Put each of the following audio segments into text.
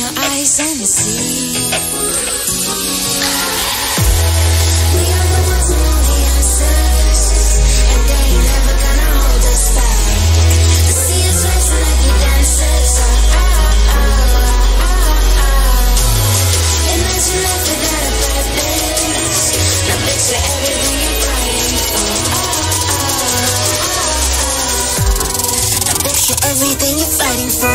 your eyes and see. We are the ones who know the answers, and they ain't never gonna hold us back. The sea is rising like we dancers. Imagine life without a purpose. Now picture everything you're fighting for. Now picture everything you're fighting for.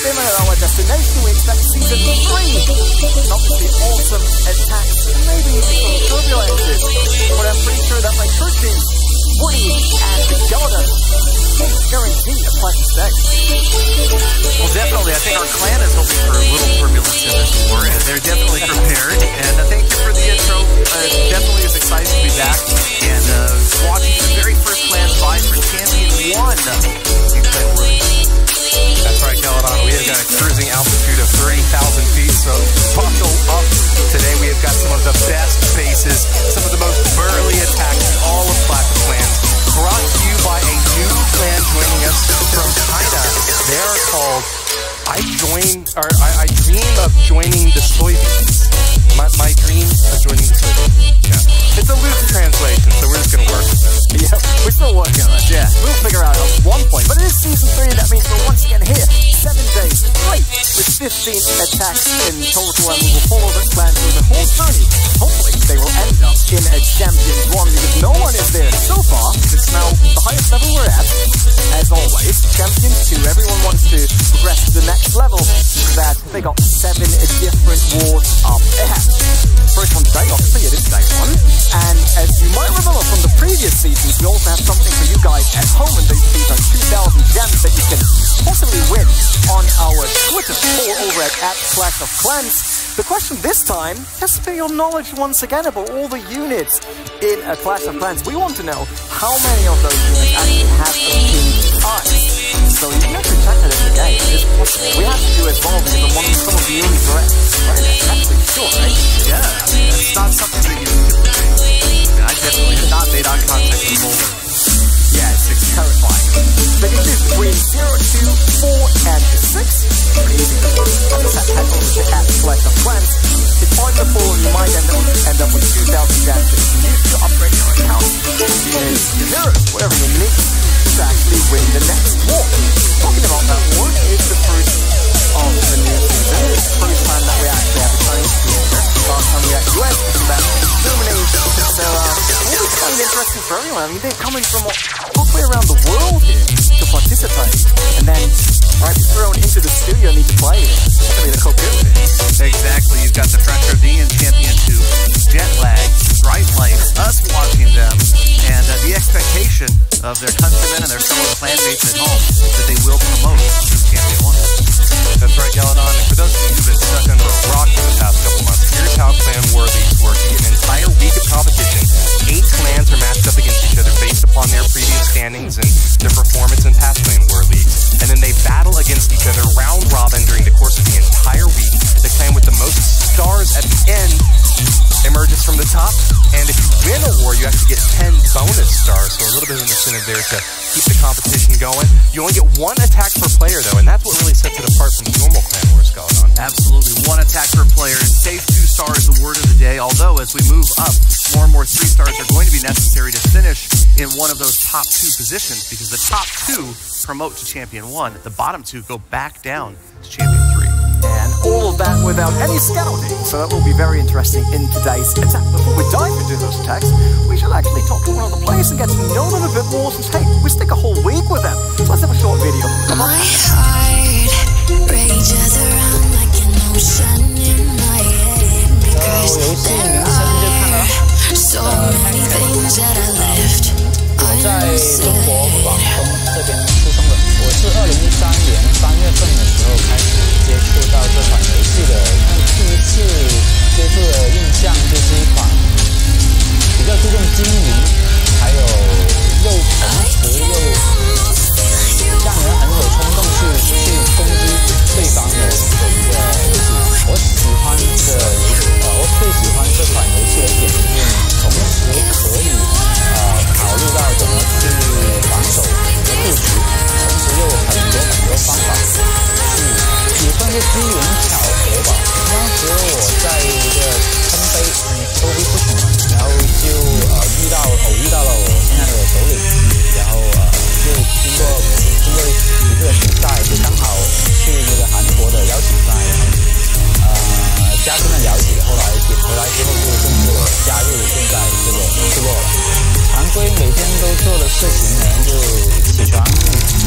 in our destination. We expect Season 3. Obviously, awesome attacks, maybe even some turbulences. But I'm pretty sure that my crew team, Woody and Jordan, guarantee a pleasant stay. Well, definitely. I think our clan is hoping for a little turbulence in this war, and they're definitely prepared. And thank you for the intro. Definitely is excited to be back and watching the very first clan vie for Champion 1 in Clan Worthy. That's right, Caledon. We have got a cruising altitude of 30,000 feet, so buckle up. Today we have got some of the best bases, some of the most burly attacks in all of Clash of Clans, brought to you by a new clan joining us from China. They are called I Dream of Joining the Soybeans. My dream of joining the Soybeans. Yeah. It's a loose translation, so we're just going to work with it. Yeah, we're still working on it. Yeah, we'll figure out at one point. But it is Season 3, that means we're once again here, 7 days straight, with 15 attacks in total, and we will follow the clan through the whole journey. Hopefully, they will end up in a Champion 1, because no one is there so far. It's now the highest level we're at. As always, Champion 2, everyone wants to progress to the next level, that they got 7 different wards up ahead. First one today, obviously, it is day 1. And as you might remember from the previous seasons, we also have something for you guys at home, and these are 2,000 gems that you can possibly win on our Twitter or over at Clash of Clans. The question this time has to be your knowledge once again about all the units in a Clash of Clans. We want to know how many of those units actually have a pink eye. So you can actually check that in the game. It's possible. We have to do as well because of some of the units are actually sure, right? Yeah, I mean, it's not something that you can do. I definitely have not made eye contact with Boulder. Yeah, it's terrifying. They can choose between 0, 2, 4, and 6. Pretty easy to do. Head over to Clash of Clans. It's on the full, and you might end up with 2,000 gems that you can use to upgrade your account. Units, your heroes, whatever you need to actually win the next war. Talking about that war is the first of the new season. It's the first time that we actually have a Chinese creator. Last time we had US, that Germany. So it was kind of interesting for everyone. I mean, they're coming from halfway around the world here to participate, and then be thrown into the studio and need to play it. That's going to be the cool bit. Exactly. You've got the pressure of being in Champion 2, jet lag, bright lights, us watching them, and the expectation of their countrymen and their fellow clanmates at home that they will promote to Champion 1. That's right, Caledon. And for those of you who've been stuck under a rock for the past couple months, here's how Clan Worthies work. You get an entire week of competition. 8 clans are matched up against each other based upon their previous standings and their performance in past Clan War leagues. And then they battle against each other round robin during the course of the entire week. The clan with the most stars at the end emerges from the top, and if you win a war, you actually get 10 bonus stars, so a little bit of an incentive there to keep the competition going. You only get 1 attack per player, though, and that's what really sets it apart from normal Clan Wars going on. Absolutely. 1 attack per player. Safe 2 stars, the word of the day, although as we move up, more and more 3 stars are going to be necessary to finish in one of those top 2 positions, because the top 2 promote to Champion 1, the bottom 2 go back down to Champion 3. And all of that without any scouting, so that will be very interesting in today's attack. Before we dive into those attacks, we should actually talk to one of the players and get to know them a bit more, since, hey, we stick a whole week with them. So let's have a short video. Come on. My heart rages around like an ocean in my head, because there are so many things that I left 在中国 unsaid. 广东这边出生的，我是2013年3月份的时候开始接触到这款游戏的。第一次接触的印象就是一款比较注重经营，还有又诚实又让人很有冲动去攻击对方的一个游戏。我喜欢的我最喜欢这款游戏的点就是你同时可以考虑到怎么去防守和布局，同时又有很多方法也算是机缘巧合吧。当时我在一个坑杯收费不同了，然后就偶遇到了我现在的首领，然后就经过一个比赛，就刚好去那个韩国的邀请赛，然后加深了了解，后来之后就正式加入现在这个部落了。常规每天都做的事情呢，就起床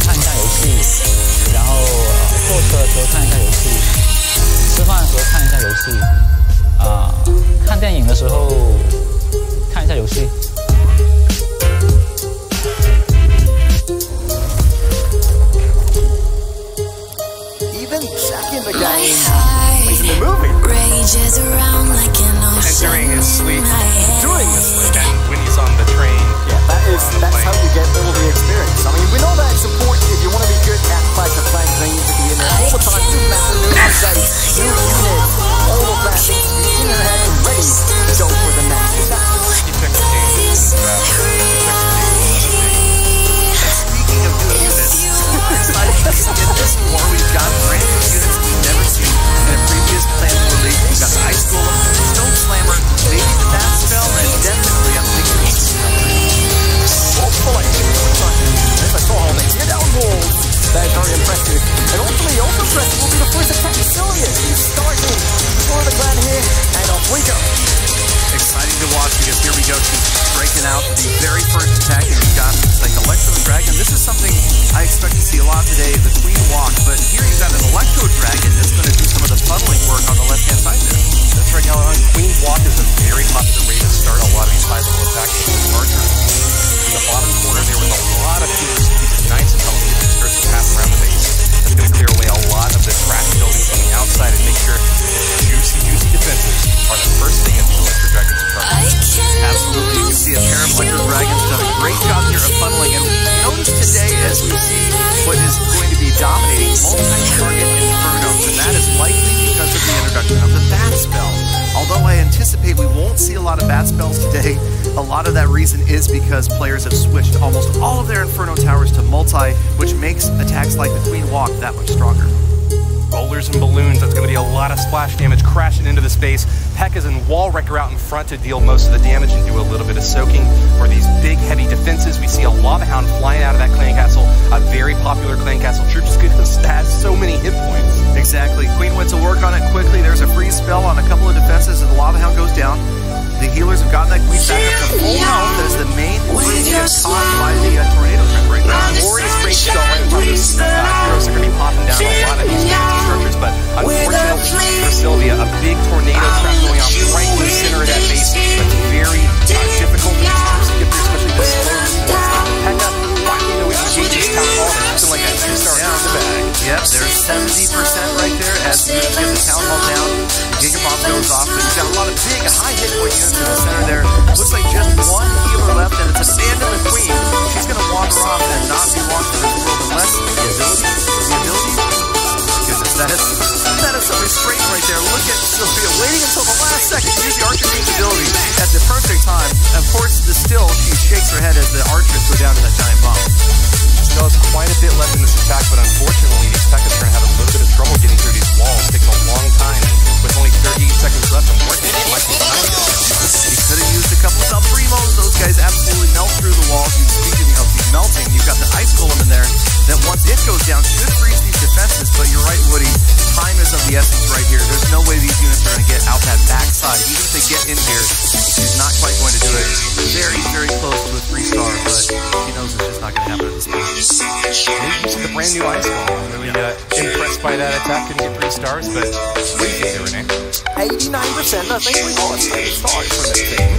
看一下游戏，然后坐车的时候看一下游戏，吃饭的时候看一下游戏，看电影的时候看一下游戏。Even checking the game, in the movie. Rages around like an And ocean. during his sleep. During the sleep. And when he's on the train. Yeah, that's how you get all the experience. I mean, we know that it's important if you want to be good at Clash of Clans, then you need to be in there all the time, new map, new updates, new units, all of that needs to be in your head and ready to go for the next attack. He picked the game. Speaking of new units, exciting to see in this war, we've got brand new units we've never seen in a previous Clans release. We've got the Ice Golem, Stone Slammer, maybe the Bat Spell, and definitely I'm thinking Hopefully, I saw how they tear down walls. That's very impressive. And ultimately, also impressive will be the first attack Cillian. He's starting for the clan here, and off we go. exciting to watch because here we go. She's breaking out the very first attack, and we've got like Electro Dragon. This is something I expect to see a lot today, the Queen Walk. But here you've got an Electro Dragon that's going to do some of the funneling work on the left-hand side there. That's right, now Queen Walk is a very popular way to start a lot of these high-level attacks. Archer in the bottom corner there with a lot of healers to keep it nice and healthy as it starts to pass around the base. That's going to clear away a lot of the trash building from the outside and make sure juicy defenses are the first thing that the Electro Dragons are trying. Absolutely, you can see a pair of Electro Dragons done a great job here of funneling. And notice today as we see what is going to be dominating multi-target Infernos, and that is likely because of the introduction of the Bat Spell. Although I anticipate we won't see a lot of Bat Spells today, a lot of that reason is because players have switched almost all of their Inferno towers to multi, which makes attacks like the Queen Walk that much stronger. Bowlers and balloons, that's going to be a lot of splash damage crashing into the space. Pekka's and Wall Wrecker out in front to deal most of the damage and do a little bit of soaking for these big, heavy defenses. We see a Lava Hound flying out of that clan castle, a very popular clan castle troop just because it has so many hit points. Exactly. Queen went to work on it quickly. There's a freeze spell on a couple of defenses, and the Lava Hound goes down. The healers have gotten that Queen back up to full health as the main group gets caught by the tornado trap right now. Glorious great start right in front of this. Heroes are going to be popping down a lot of these fancy structures, but unfortunately for Sylvia, a big tornado trap going off right in the center of that base. That's very difficult for these troops to get through, especially the slow response. Pekka, finally knowing to engage this town hall, and something like that 2-star in the bag. Yep, there's 70% right there as you get the town hall down. The Giga Bomb goes off, but you've got a lot of big, high hit point units in the center there. Looks like just one healer left, and it's Abandon the Queen. She's going to wander off and not be long for this world unless the ability. Goodness, that is some restraint right there. Look at Sylvia waiting until the last second to use the Archer Queen's ability at the perfect time. Of course, still, she shakes her head as the archers go down to that giant bomb. Still has quite a bit left in this attack, but unfortunately, these Pekkas are going to have a little bit of trouble getting through these walls. It takes a long time, with only 38 seconds left. Unfortunately, he could have used a couple of Primos. Those guys absolutely melt through the walls. Speaking of the melting, you've got the Ice Golem in there that once it goes down should freeze these defenses, but you're right, Woody. Time is of the essence right here. There's no way these units are going to get out that backside. Even if they get in here, she's not quite going to do it. Very, very close to a 3-star, but she knows it's just not going to happen at this point. Maybe using the brand new Ice Golem. Really impressed by that attack. Couldn't get 3 stars, but what do you think there, Renee? 89%. I think we all start for this thing.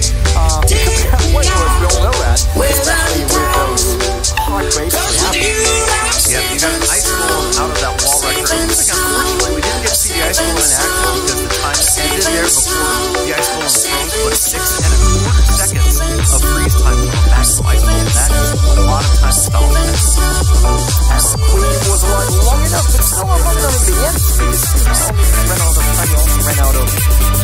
Way worse, we all know that. Especially with those hard bases we have. Yeah, you got an Ice Golem out of that Wall Wrecker. Unfortunately, we didn't get to see the Ice Golem in action because the time ended there before the Ice Golem froze, but 6.25 seconds of freeze time to come back to Ice Golem. That is a lot of time to stall it. And the Queen was alive long enough, but still not long enough in the end. Ran out of time, ran out of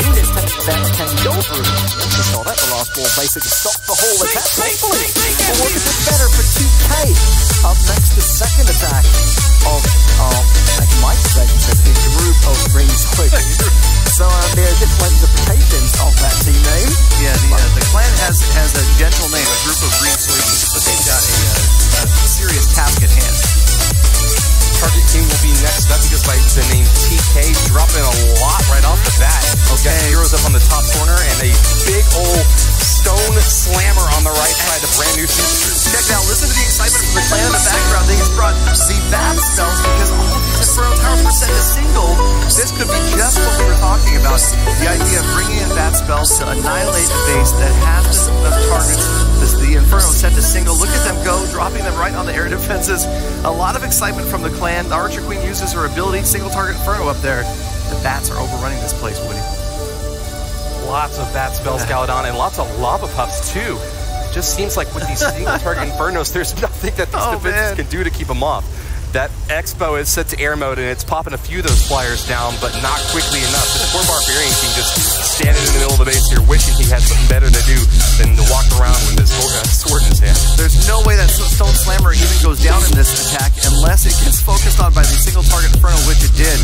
units that can go through. We saw that the last ball basically stopped the whole attack. Hopefully, we'll work a bit better for 2K. Up next, the second attack of Mike Dragon says a group of green squids. So there are different interpretations of that team name. Yeah, the clan has a gentle name, a group of green soybeans, but they've got a serious task at hand. Target team will be next up because by the name TK, dropping a lot right off the bat. Okay. Got heroes up on the top corner and a big old stone slammer on the right side, the brand new super troops. Check it out. Listen to the excitement from the clan in the background. They just brought the bat spells because all these Inferno towers were set to single. This could be just what we were talking about. The idea of bringing in bat spells to annihilate a base that has enough targets. The Inferno set to single. Look at them go, dropping them right on the air defenses. A lot of excitement from the clan. The Archer Queen uses her ability, single target Inferno up there. The bats are overrunning this place, Woody. Lots of bat spells, Galadon, and lots of lava puffs too. It just seems like with these single target Infernos, there's nothing that these defenses can do to keep them off. That Expo is set to air mode and it's popping a few of those flyers down, but not quickly enough. This poor Barbarian King just standing in the middle of the base here, wishing he had something better to do than to walk around with his sword in his hand. There's no way that Stone Slammer even goes down in this attack unless it gets focused on by the single target Inferno, which it did.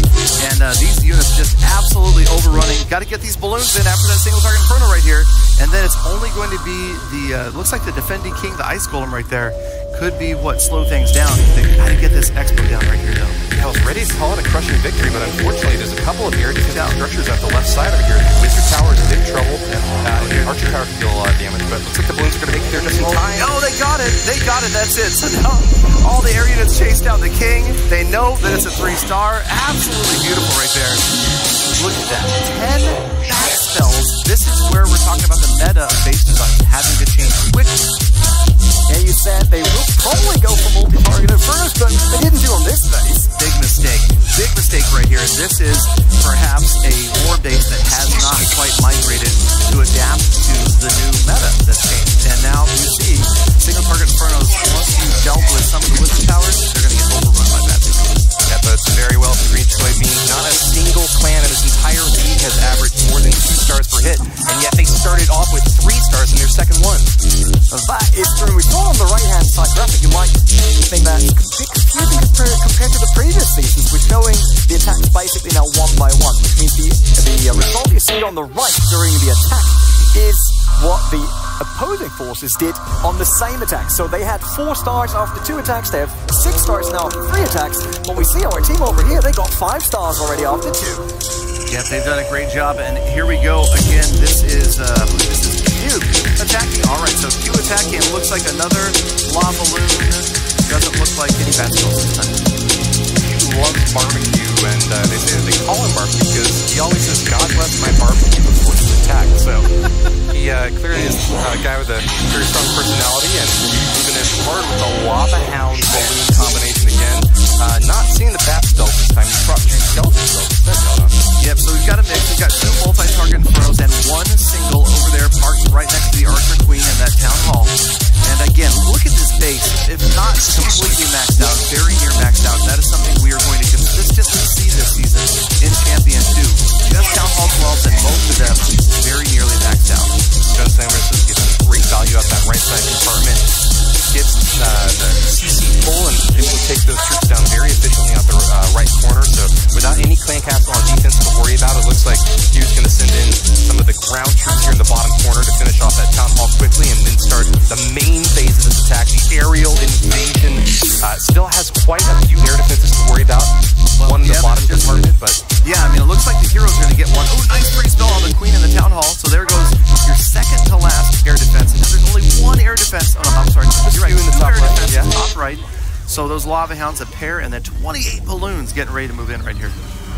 And these units just absolutely overrunning. Got to get these balloons in after that single target Inferno right here. And then it's only going to be the, looks like the defending king, the Ice Golem right there, could be what slow things down. They got to get this Expo down right here, though. Yeah, I was ready to call it a crushing victory, but unfortunately there's a couple of air defensive structures at the left side over here. The Wizard Tower is in big trouble. The Archer Tower can deal a lot of damage, but it looks like the balloons are going to make it there just in time. Oh, they got it. They got it. That's it. So now all the air units chased down the king. They know that it's a 3-star. Absolutely beautiful right there. Look at that. 10 bat spells. This is where we're talking about the meta of base design having to change quickly. Yeah, you said they will probably go for multi-target at first, but they didn't do on this base. Big mistake. Big mistake right here. This is perhaps a war base that has not quite migrated to adapt to the new meta that's changed. And now you see single target Infernos, once you dealt with some of the Wizard Towers, they're going to get overrun by that. That bodes very well for Green Soybean. Not a single clan in this entire league has averaged more than 2 stars per hit, and yet they started off with 3 stars in their second one. That is true. We saw on the right-hand side graphic, you might think that it's a bit confusing compared to the previous seasons. We're showing the attacks basically now 1 by 1, which means the result you see on the right during the attack is what the opposing forces did on the same attack. So they had 4 stars after 2 attacks, they have 6 stars now after 3 attacks. When we see our team over here, they got 5 stars already after 2. Yeah, they've done a great job, and here we go again. This is Q attacking. All right, so Q attacking. Looks like another lava balloon. Doesn't look like any bad spells this time. Q loves barbecue, and they say that they call him barbecue because he always says, "God bless my barbecue" before his attack. So he clearly is a guy with a very strong personality, and moving in hard with the Lava Hound balloon combination again. Not seeing the bat spells this time. He's brought 2 skeleton spells instead. Yep, so we've got a mix. We've got 2 multi-target Infernos and 1 single over there parked right next to the Archer Queen in that town hall. And again, look at this base. If not completely maxed out, very near maxed out, that is something we are going to consistently see this season in Champion 2. Just town hall 12s and most of them very nearly maxed out. Gunslammers gets some great value out that right side compartment. Gets the CC full and able to take those troops down very efficiently out the right corner. So without any clan castle on defense to worry about, it looks like Hugh's going to send in some of the ground troops here in the bottom corner to finish off that town hall quickly and then start the main phase of this attack, the aerial invasion. Still has quite a few air defenses to worry about. One in the bottom compartment, but yeah, I mean, it looks like the hero's going to get one. Oh, nice free spell on the Queen in the town hall. So there goes your second to last air defense. And there's only 1 air defense. Oh, no, I'm sorry. You're right. In the top right. Yeah. Top right. So those Lava Hounds, a pair, and then 28 balloons getting ready to move in right here.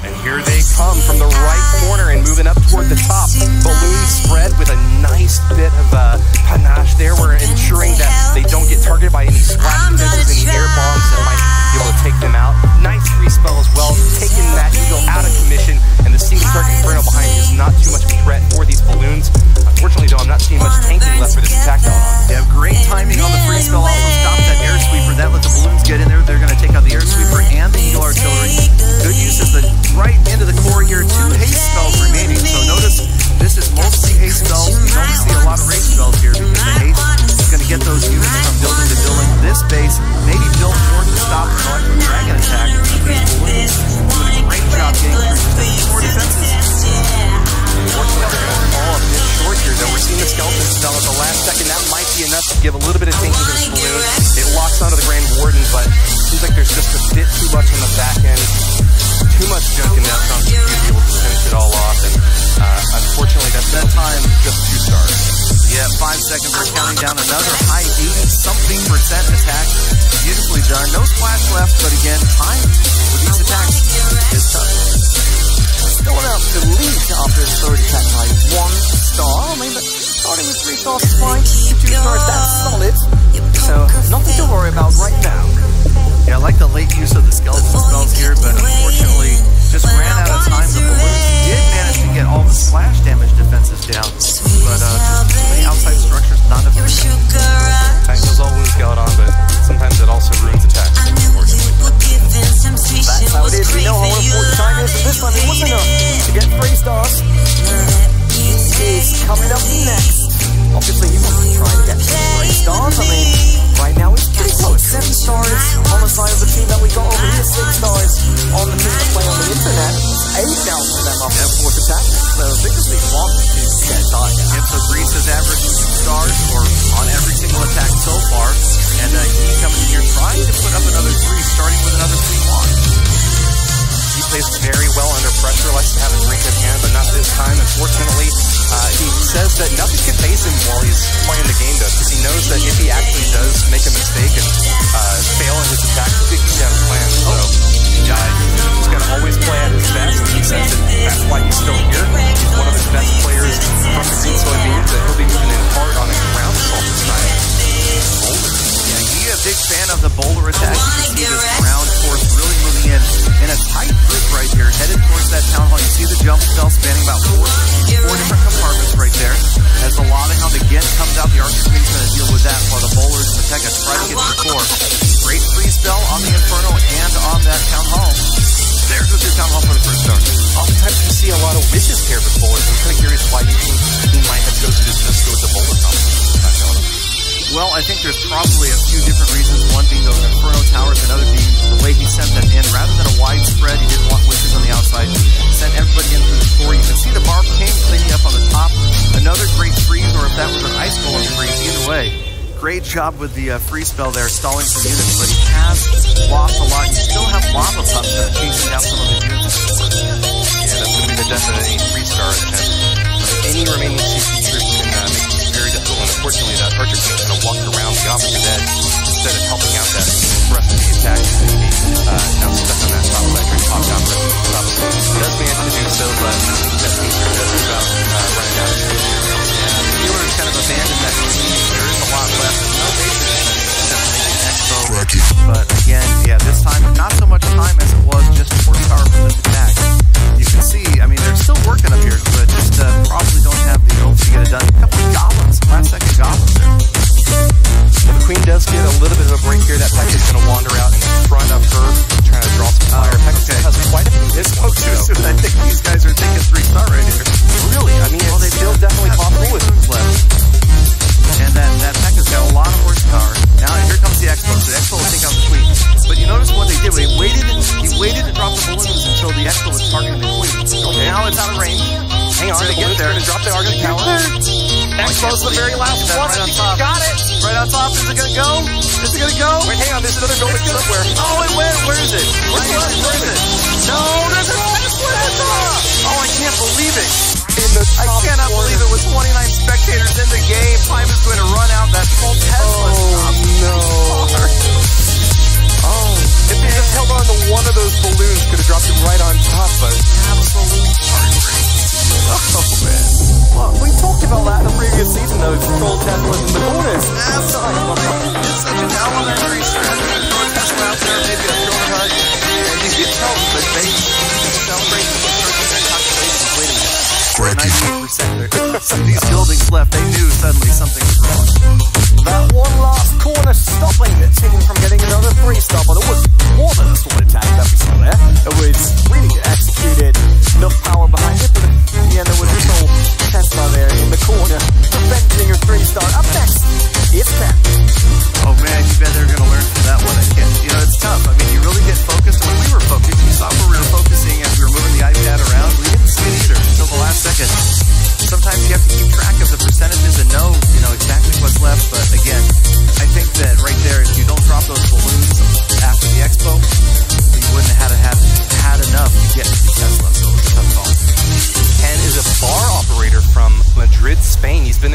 And here they come from the right corner and moving up toward the top. Balloons spread with a nice bit of panache there. We're ensuring that they don't get targeted by any splash defenses, any air bombs that might be able to take them out. Nice free spell as well, taking that eagle out of commission, and the single target Inferno behind you is not too much of a threat for these balloons. Unfortunately, though, I'm not seeing much tanking left for this attack going on. They have great timing on the free spell. Also stop that air sweeper. That let the balloons get in there. They're going to take out the air sweeper and the eagle artillery. Good use of the right into the core here. 2 haste spells remaining. So notice this is mostly haste spells. You don't see a lot of rage spells here because the haste is going to get those units from building to building. This base maybe built more to stop an electric dragon attack. These balloons doing a great job getting through 4 defenses. Unfortunately, they're going to fall a bit short here, though. We're seeing the skeleton spell at the last second. That might be enough to give a little bit of tanking to this balloon. It locks onto the Grand Warden, but it seems like there's just a bit too much on the back end. Too much junk in that trunk to be able to finish it all off. And unfortunately, that's that time just 2 stars. Yeah, 5 seconds, we're counting down another high 80-something% attack. Beautifully done. No splash left, but again, time with these attacks is tough. Still out to lead after his third attack by 1 star. I mean, but starting with 3 stars is fine. 2 stars, that's solid. So, nothing to worry about right now. Yeah, I like the late use of the skeleton spells here, but unfortunately just ran out of time. The balloons did manage to get all the splash damage defenses down, but the outside structure's not enough. Tank kills all wounds Galadon, but sometimes it also ruins attacks, unfortunately. That's how it is. We know how important time is, and this time it wasn't enough to get 3 stars. Is coming up next. Obviously, he wants to try to get 3 stars. I mean, right now it's pretty close. 7 stars on the side of the team that we got over here, 6 stars on the team that play on the internet. 8 now for them after the 4th attack. So they just need 1 to get tied. And so Grease has averaged 2 stars on every single attack so far, and he coming in here trying to put up another 3, starting with another 3-1. He plays very well under pressure, likes to have a drink in hand, but not this time, unfortunately. He says that nothing can face him while he's playing the game, though, because he knows that if he actually does make a mistake and fail in his attack, he could have a plan. So he's got to always play at his best. He says that that's why he's still here. He's one of his best players from the Green Soybeans, that he'll be moving in hard on the ground assault this time. A big fan of the boulder attack. You can see this ground force really moving in a tight group right here, headed towards that town hall. You see the jump spell spanning about 4 different compartments right there. As a lot of how the Gent comes out, the Archer Queen's going to deal with that while the boulders and the Pega try to get to the core. Great free spell on the Inferno and on that town hall. There goes your town hall for the 1st star. Oftentimes you see a lot of wishes paired with boulders. I'm kind of curious why he might have chosen to just go with the boulder combo. Well, I think there's probably a few different reasons. One being those Inferno towers, another being the way he sent them in. Rather than a wide spread, he didn't want wishes on the outside. He sent everybody in through the core. You can see the barb came cleaning up on the top. Another great freeze, or if that was an ice golem freeze, either way. Great job with the free spell there, stalling some units, but he has lost a lot. You still have lava pups that are chasing down some of his units. Yeah, that's going to be the death of any 3-star attempt. Any remaining CP troops can make this very difficult, and unfortunately that Archer Queen kind of walked around the opposite edge instead of helping out that rest of the attack. He's going to be now stuck on that top side, trying to pop down the rest of the top. He does manage to do so, but that means he does about running out of space here. And the healers kind of abandoned that team. There is a lot left. No basic except for making Expo. But again, yeah, this time, not so much time as it was just horsepower from this attack. You can see, I mean, they're still working up here, but just probably don't have the ult to get it done. A couple of goblins, last-second goblins there. Well, the Queen does get a little bit of a break here. That Pekka is going to wander out in front of her, trying to draw some fire. Pekka still has quite a few hits. Oh, too soon. I think these guys are thinking 3-star right here. Really? I mean, well, it's still definitely possible with left. And that Pekka's got a lot of horsepower. Now here comes the Expo. So the Expo will take out the Queen. But you notice what they did. He waited to drop the balloons until the Expo was targeting the Queen. Okay, now it's out of range. Hang on, the balloon's going to drop the Argon Tower. Expo's the very last one. Right on top. Got it. Right on top. Is it going to go? Is it going to go? Wait, hang on. There's another building somewhere. Oh, it went. Where is it? Where is it? No, there's a Tesla! Oh, I can't believe it. I cannot believe it. With 29 spectators in the game, time is going to run out. That full Tesla. Oh, no. Oh, if they just held on to one of those balloons, could have dropped it right on top, but absolute heartbreak. Oh, man. Well, we talked about that in the previous season, though. Control Teslas in the corners. Absolutely. It's such an elementary strategy. Throw a Tesla out there, maybe a drone hut, and you get told, but they celebrate the that calculation waiting. 98% of these buildings left, they knew suddenly something was wrong. That one last corner stopping the team from getting another 3-star, but it was more than a solid attack that we saw there. It was really executed, enough power behind it, but in the end there was this whole Tesla there in the corner, preventing a 3-star. Up next, it's CLANS. Oh man, you bet they're going to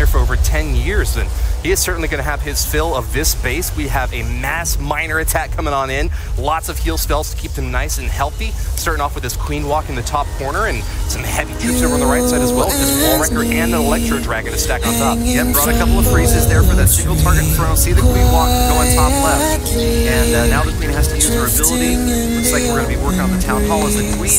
for over 10 years, and he is certainly going to have his fill of this base. We have a mass miner attack coming on in. Lots of heal spells to keep them nice and healthy. Starting off with this Queen Walk in the top corner and some heavy troops over on the right side as well. This Wall Wrecker and an Electro Dragon to stack on top. Yep, brought a couple of freezes there for that single target Inferno. See the Queen Walk going top left. And now the Queen has to use her ability. Looks like we're going to be working on the Town Hall as the Queen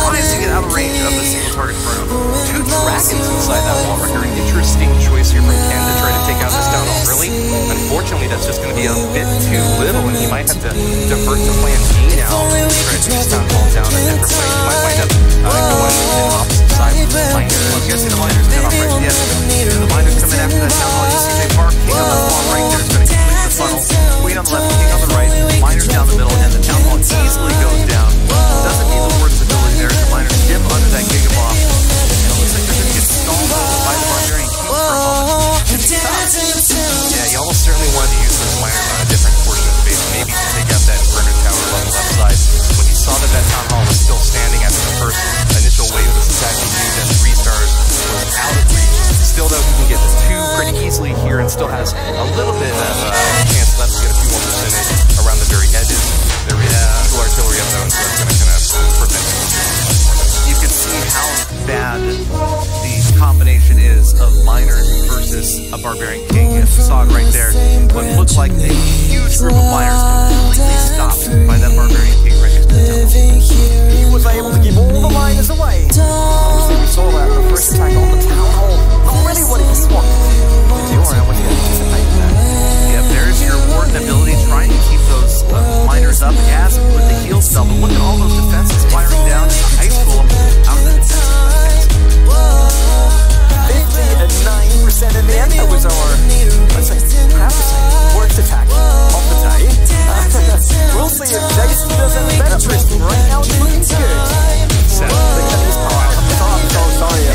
tries to get out of range of the single target Inferno. Two dragons inside that Wall Wrecker. An interesting choice here from Ken to try to take out this Town Hall. Really? Unfortunately, that's just going to be a bit too little, and he might have to divert to plan B now. Try to take this Town Hall down, and then for play, he might wind up going to the opposite side with the miners. Well, I'm guessing the miners cut off right. Yes, the miners come in after that Town Hall. You see they park King on the wall right there. It's going to complete the funnel. Queen on the left, King on the right, miners down the middle, and the Town Hall easily goes down. Doesn't need the Warden's ability there. The miners dip under that Gigaboss. And it looks like they're going to get stalled by the Barbarian King for a moment. Yeah, you almost certainly wanted to use those miners on a different portion of the base, maybe to take out that Inferno Tower on the left side. When you saw that Town Hall was still standing after the first initial wave of this attack being used, and 3 stars was out of reach. Still, though, he can get the 2 pretty easily here and still has a little bit of chance left to get a few more percentage around the very edges. There is two artillery up though, so that's going to prevent it. You can see how bad the combination is of miners versus a Barbarian King. You saw it right there. What looked like a huge group of miners completely stopped by that Barbarian King right next to the Town Hall. He was able to give all the miners away. Obviously, we saw that in the first attack on the Town Hall. Not really what he wanted. I would anticipate that. Yep, there's your Warden ability, trying to keep those miners up as with the heal spell. But look at all those defenses firing down in the Ice Golem out of the defense. 59% in the end. That was our, let's say, perhaps worst attack of the day. We'll see if Jason does any better. Tristan, right now it's looking good.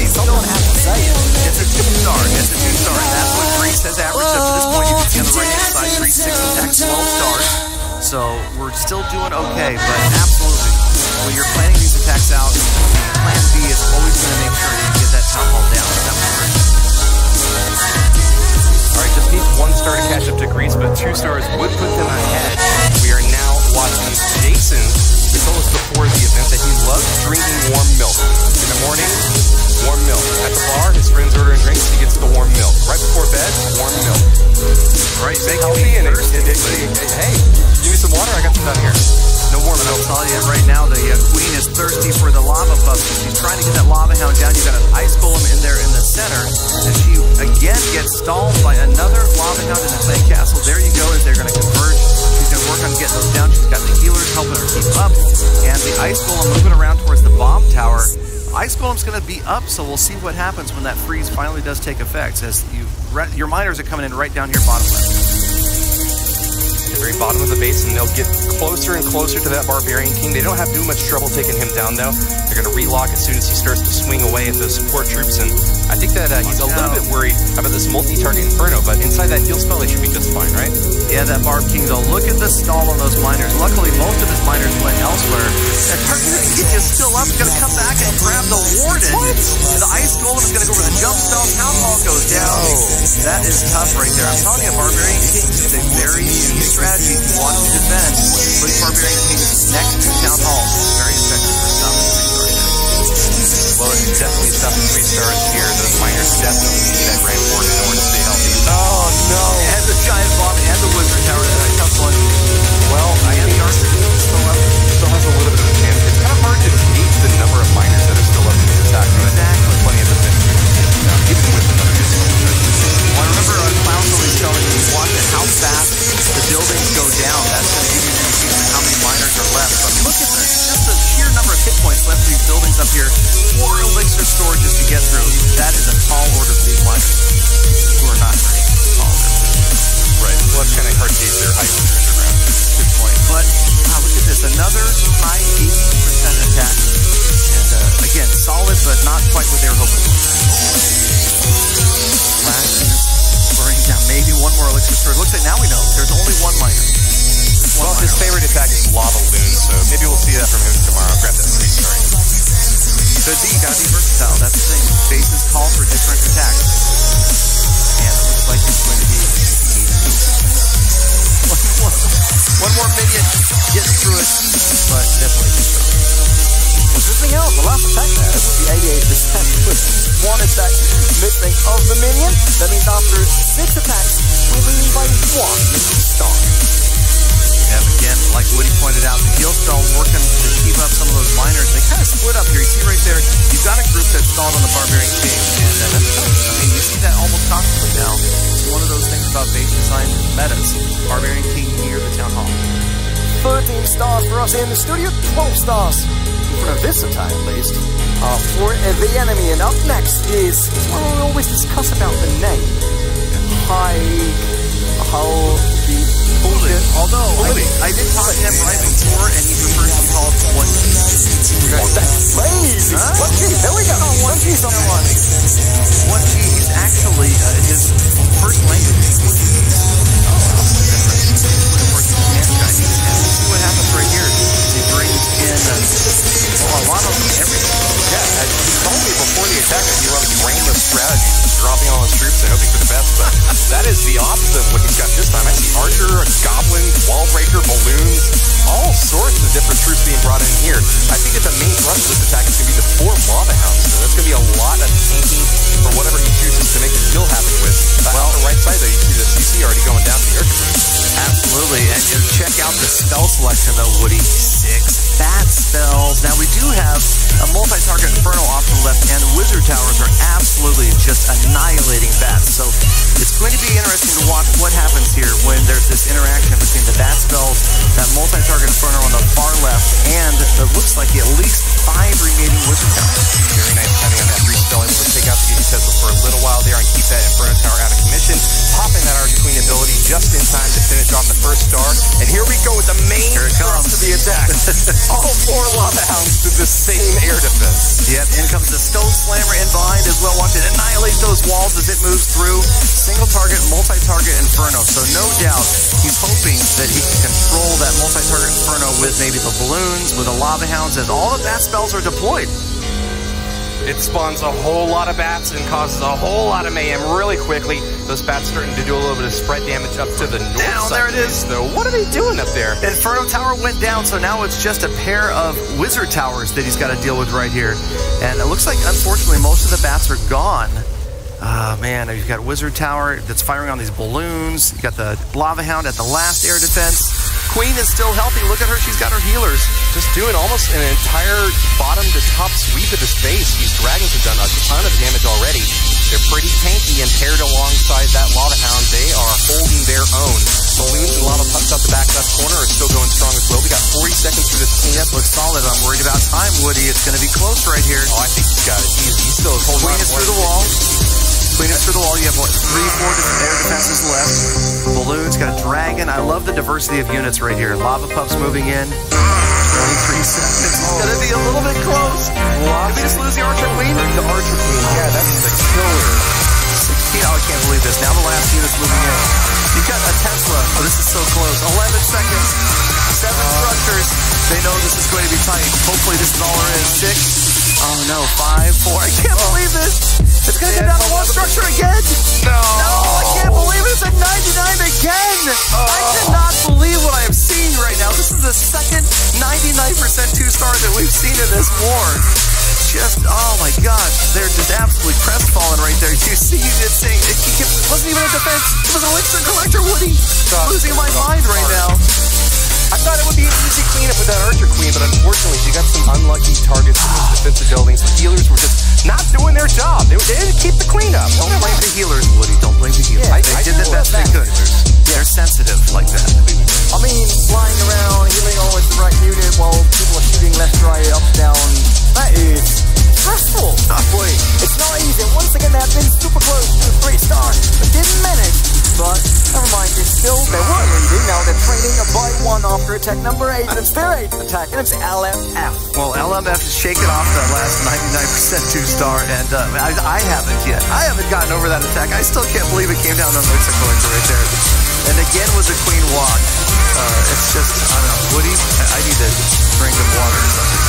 Someone has to say it. It's a 2-star. It's a 2-star. And that's what Greece has averaged up to this point. You can see on the right-hand side, Greece 6 attacks, 12 stars. So we're still doing okay, but absolutely, when you're planning these attacks out, plan B is always going to make sure you get that Town Hall down. Alright, just needs 1 star to catch up to Greece, but 2 stars would put them ahead. We are now watching Jason. He told us before the event that he loves drinking warm milk. In the morning, warm milk. At the bar, his friends ordering drinks, he gets the warm milk. Right before bed, warm milk. Right, make Healthy and hey, give me some water, I got some down here. no warm milk. I'll tell you right now, the Queen is thirsty for the lava buff. She's trying to get that lava hound down. You've got an Ice Golem in there in the center, and she again gets stalled by another lava hound in the Clan Castle. There you go, as they're going to converge. She's going to work on getting those down. She's got the healers helping her keep up, and the Ice Golem moving around towards the bomb tower. Ice Golem's going to be up, so we'll see what happens when that freeze finally does take effect. As your miners are coming in right down here bottom left. The very bottom of the base, and they'll get closer and closer to that Barbarian King. They don't have too much trouble taking him down, though. They're going to relock as soon as he starts to swing away at those support troops, and I think that he's a little bit worried about this multi-target Inferno, but inside that heal spell, they should be just fine, right? Yeah, that Barb King, though. Look at the stall on those miners. Luckily, most of his miners went elsewhere. That target is still up. He's going to come back and grab the Warden. The Ice Golem is going to go for the jump spell. Town Hall goes down. That is tough right there. I'm telling you, Barbarian King is a very unique strategy to watch to defend. Putting Barbarian King next to Town Hall is very effective for stopping 3 stars. Well, it's definitely stopping 3 stars here. Those miners definitely need that Grand Warden in order to stay healthy. Oh, no. And the Giant Bomb and the Wizard Tower. That's a tough one. Well, I think still has a little bit of a chance. It's kind of hard to gauge the number of miners that are still up in this attack. Exactly. Plenty of defense, even with another good soldier. Well, I remember Clown's always telling you, watch it, how fast the buildings go down. That's going to give you an indication of how many miners are left. But look at just the sheer number of hit points left in these buildings up here. 4 elixir storages to get through. That is a tall order for these miners, who are not very tall. Right. Well, it's kind of hard to gauge their height underground. Good point. But look at this, another high 80% attack. And again, solid, but not quite what they were hoping for. Burning down maybe 1 more elixir store. Looks like now we know there's only 1 miner. Well, his favorite attack is Lava Loon, so maybe we'll see that from him tomorrow. Grab that 3 star. Could be, gotta be versatile. That's the thing. Bases call for different attacks. And it looks like it's going to be one more minion gets through it, but definitely too strong. Well, something else, the last attack there, it would be 88% with one attack missing of the minion. That means after 6 attacks, we're leading by 1 star. Yeah, again, like Woody pointed out, the heal spell working to keep up some of those miners. They kind of split up here. You see right there, you've got a group that's stalled on the Barbarian King, and that's tough. I mean, you see that almost constantly now. It's one of those things about base design metas. Barbarian King near the Town Hall. 13 stars for us in the studio, 12 stars in front of this attack at least. For the enemy, and up next is what we always discuss about the name. Although I did talk to him right before, and he prefers to be called 1G. Oh, that's crazy! Huh? 1G, there we go. 1G's on the one. 1G, he's actually his first language. Chinese. And see what happens right here. He brings in a lot of everything. Yeah, he told me before the attack that he runs brainless strategies, just dropping all his troops and hoping for the best, but that is the opposite of what he's got this time. I see Archer, a Goblin, Wall Breaker, Balloons, all sorts of different troops being brought in here. I think that the main thrust of this attack is going to be the 4 Lava Hounds, so that's going to be a lot of tanking for whatever he chooses to make the kill happen with. But on the right side, though, you see the CC already going down to the Archer. Absolutely, and check out the spell selection though, Woody. 6 bat spells. Now we do have a multi-target Inferno off to the left, and the Wizard Towers are absolutely just annihilating bats. So it's going to be interesting to watch what happens here when there's this interaction between the bat spells, that multi-target Inferno on the far left, and it looks like at least 5 remaining Wizard Towers. Very nice timing on that free-spell, able to take out the Tesla for a little while there and keep that Inferno Tower out of commission, popping that Archer Queen ability just in time to finish off the first star. And here we go with the main thrust of the attack. All 4 Lava Hounds to the same air defense. Yep, in comes the Stone Slammer in behind as well. Watch it annihilate those walls as it moves through. Single target, multi-target Inferno. So no doubt he's hoping that he can control that multi-target Inferno with maybe the balloons, with the Lava Hounds, as all of that spells are deployed. It spawns a whole lot of bats and causes a whole lot of mayhem really quickly. Those bats starting to do a little bit of spread damage up to the north Down, side. there it is. Though, what are they doing up there? Inferno Tower went down, so now it's just a pair of Wizard Towers that he's got to deal with right here. And it looks like, unfortunately, most of the bats are gone. Man, you've got Wizard Tower that's firing on these balloons. You got the Lava Hound at the last air defense. Queen is still healthy. Look at her. She's got her healers. Just doing almost an entire bottom to top sweep of his base. These dragons have done a ton of damage already. They're pretty tanky, and paired alongside that Lava Hound, they are holding their own. Balloons and Lava Pups out the back left corner are still going strong as well. We got 40 seconds for this cleanup. Looks solid. I'm worried about time, Woody. It's going to be close right here. Oh, I think he's got it. He still is holding on. Queen is through the wall. Queen is through the wall. You have, what, 3, 4 different air defenses left. Balloons, got a dragon. I love the diversity of units right here. Lava Pups moving in. 23 seconds. It's going to be a little bit close. Did we just lose the Archer Queen? The Archer Queen, yeah, that's the killer. 16, oh, I can't believe this. Now the last unit's moving in. You've got a Tesla. Oh, this is so close. 11 seconds. 7 structures. They know this is going to be tight. Hopefully this is all there is. 6. Oh, no. 5, 4. I can't believe this. It's going to get down to 1 structure again. No, I can't believe it. It's at 99 again. I cannot believe what I am seeing right now. This is the second 99% 2-star that we've seen in this war. Just, oh my gosh, they're just absolutely crestfallen right there. You see, it's saying it wasn't even a defense. It was an elixir collector, Woody. Losing my mind right now. I thought it would be an easy cleanup with that Archer Queen, but unfortunately, you got some unlucky targets in those defensive buildings. The healers were just not doing their job. They didn't keep the cleanup. Don't blame the healers, Woody. Don't blame the healers. Yeah, they did the best they could. They're sensitive like that. I mean, flying around, healing always the right unit while people are shooting left, right, up, down. That is stressful. Boy, it's not easy. Once again, they have been super close to a 3-star, but didn't manage. But never mind, they were leading. Now they're trading a by 1 after attack number 8, and it's their 8th attack, and it's LMF. Well, LMF is shaking off that last 99% 2-star, and I haven't yet. I haven't gotten over that attack. I still can't believe it came down to an elixir collector right there. And again was a Queen walk. It's just, I don't know, Woody, I need to drink of water or something.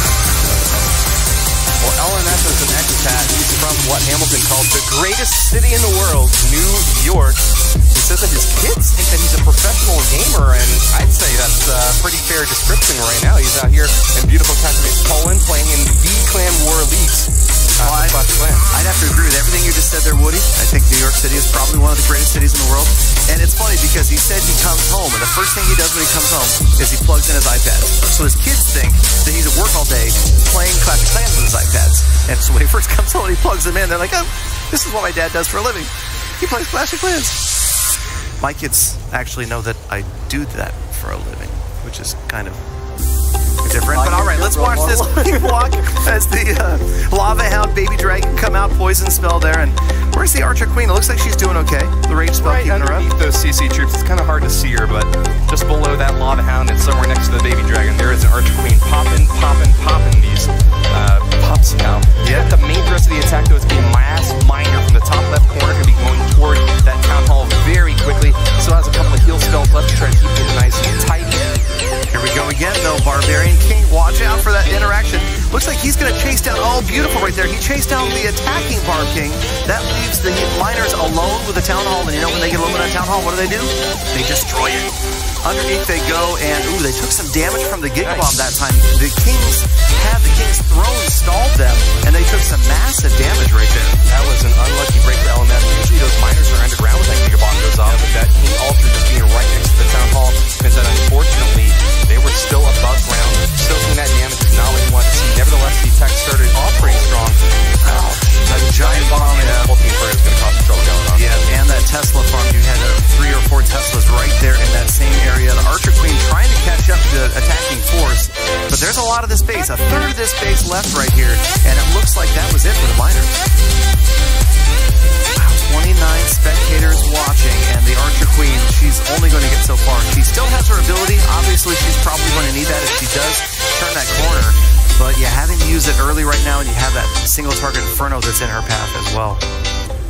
Well, LNS is an expat. He's from what Hamilton calls the greatest city in the world, New York. He says that his kids think that he's a professional gamer, and I'd say that's a pretty fair description right now. He's out here in beautiful country Poland playing in the Clan War Leagues. I'd have to agree with everything you just said there, Woody. I think New York City is probably one of the greatest cities in the world. And it's funny because he said he comes home, and the first thing he does when he comes home is he plugs in his iPad. So his kids think that he's at work all day playing Clash of Clans with his iPads. And so when he first comes home and he plugs them in, they're like, oh, this is what my dad does for a living. He plays Clash of Clans. My kids actually know that I do that for a living, which is kind of different. But all right, let's watch this Queen walk as the Lava Hound Baby Dragon come out, poison spell there. And where's the Archer Queen? It looks like she's doing okay. The rage spell keeping her up. Those CC troops, it's kind of hard to see her, but just below that Lava Hound and somewhere next to the Baby Dragon, there is an Archer Queen popping these pops now. Yeah. The main thrust of the attack, though, is a mass miner from the top left corner, going to be going toward that Town Hall very quickly. Still has a couple of heal spells left to try to keep it nice and tight. Here we go again, though. Barbarian King, watch out for that interaction. Looks like he's going to chase down, oh, beautiful right there. He chased down the attacking Barb King. That leaves the miners alone with the Town Hall. And you know when they get alone with that Town Hall, what do? They destroy it. Underneath they go, and ooh, they took some damage from the Giga Bomb that time. The King's throne stalled them, and they took some massive damage right there. That was an unlucky break for LMF. Usually those miners are underground when that Giga Bomb goes off, but that King Altar just being right next to the Town Hall means that unfortunately they were still above ground, still seeing that damage is not what you want to see. Nevertheless, the attack started off pretty strong. Ouch, that giant bomb, yeah. Full team player is going to cause some trouble going on. Yeah, and that Tesla farm, you had 3 or 4 Teslas right there in that same area. The Archer Queen trying to catch up to the attacking force, but there's a lot of this base, a third of this base left right here, and it looks like that was it for the miners. Wow, 29 spectators watching, and the Archer Queen, she's only going to get so far. She still has her ability. Obviously, she's probably going to need that if she does turn that corner, but yeah, having to use it early right now, and you have that single target Inferno that's in her path as well.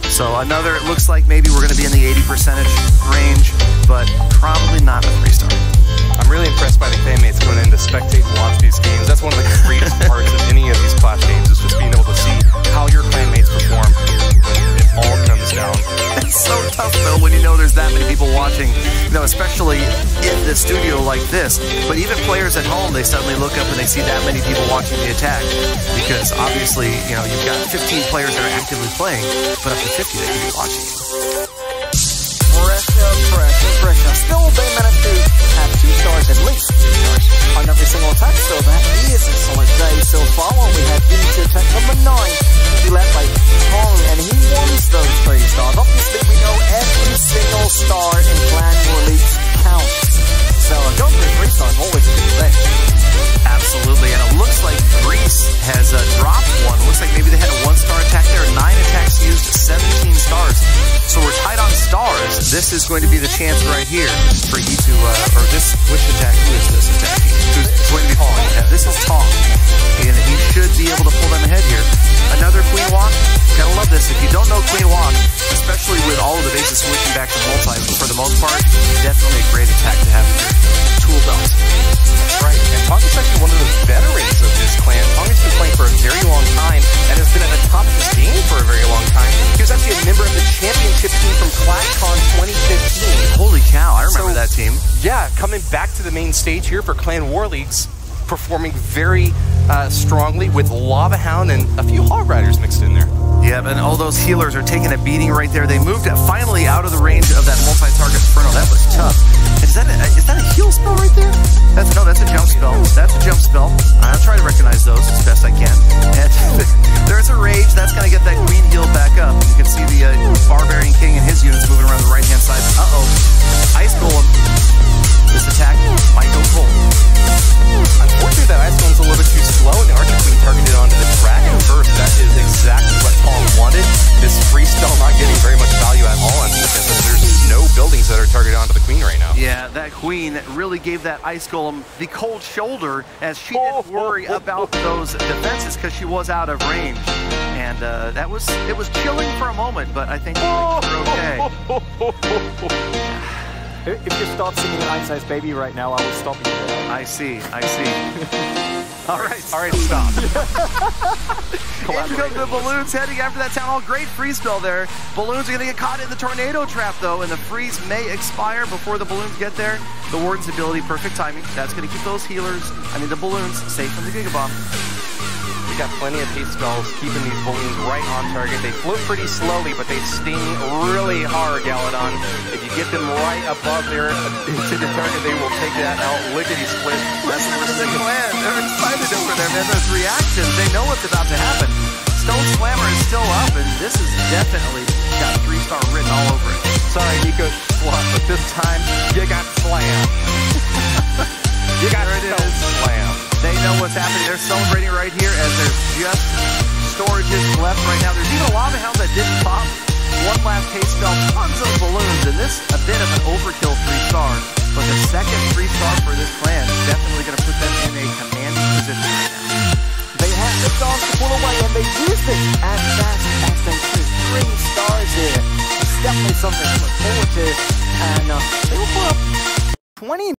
So another, it looks like maybe we're going to be in the 80% range, but probably not a 3-star. I'm really impressed by the clanmates going in to spectate and watch these games. That's one of the greatest parts of any of these Clash games, is just being able to see how your clanmates perform when it all comes down. It's so tough, though, when you know there's that many people watching, you know, especially in the studio like this. But even players at home, they suddenly look up and they see that many people watching the attack, because obviously, you know, you've got 15 players that are actively playing, but up to 50 that can be watching you. Pressure. Still, they managed to have 2 stars, at least 2 stars, on every single attack, so that is a solid day so far. When we have into attack number 9, he led by Kong, and he wants those 3 stars. Obviously, we know every single star in Clan War Leagues counts, so going for 3 stars always a good thing. Absolutely, and it looks like Greece has dropped one. Looks like maybe they had a 1-star attack there. 9 attacks used, 17 stars. So we're tied on stars. This is going to be the chance right here for you to, or this, which attack, who is this attacking? Who's going to be falling? This is Tong, and he should be able to pull them ahead here. Another Queen Walk. Gotta love this. If you don't know Queen Walk, especially with all of the bases switching back to multi, for the most part, definitely a great attack to have in your tool belt. That's right. And Tong is actually one of the veterans of this clan. Tong has been playing for a very long time and has been at the top of his game for a very long time. He was actually a member of the championship team from ClassCon 2015. Holy cow, I remember that team. Yeah, coming back to the main stage here for Clan War Leagues, performing very strongly with Lava Hound and a few Hog Riders mixed in there. Yeah, and all those healers are taking a beating right there. They moved finally out of the range of that multi-target Inferno. That was tough. Is that a heal spell right there? No, that's a jump spell. That's a jump spell. I'll try to recognize those as best I can. And there's a rage. That's going to get that Queen healed back up. You can see the Barbarian King and his units moving around the right-hand side. Uh-oh. Ice Golem. This attack might go full. Unfortunately, that Ice Golem's a little bit too slow, and the Archer Queen targeted onto the Dragon first. That is exactly what Tong wanted. This free spell not getting very much value at all on defense, as there's no buildings that are targeted onto the Queen right now. Yeah, that Queen really gave that Ice Golem the cold shoulder, as she didn't worry about those defenses because she was out of range. And it was chilling for a moment, but I think we're okay. If you stop singing Ice Ice Baby right now, I will stop you there. I see. All right, stop. In come the balloons heading after that town hall. Great freeze spell there. Balloons are going to get caught in the tornado trap, though, and the freeze may expire before the balloons get there. The Warden's ability, perfect timing. That's going to keep those healers, the balloons, safe from the Giga Bomb. We got plenty of haste spells keeping these balloons right on target. They float pretty slowly, but they sting really hard, Galadon. If you get them right above there to the target, they will take that out lickety-split. Listen to the clan. They're excited over there, man. Those reactions, they know what's about to happen. Stone Slammer is still up, and this is definitely got 3-star written all over it. Sorry, Nico, but this time you got slammed. You got Stone Slam. They know what's happening. They're celebrating right here as there's just storages left right now. There's even a lava hound that didn't pop. One last haste spell, tons of balloons, and this a bit of an overkill 3-star. But the second 3-star for this clan is definitely going to put them in a commanding position right now. They had the stars to pull away, and they used it as fast as they could. 3 stars here. It's definitely something to look forward to. And they will put up 20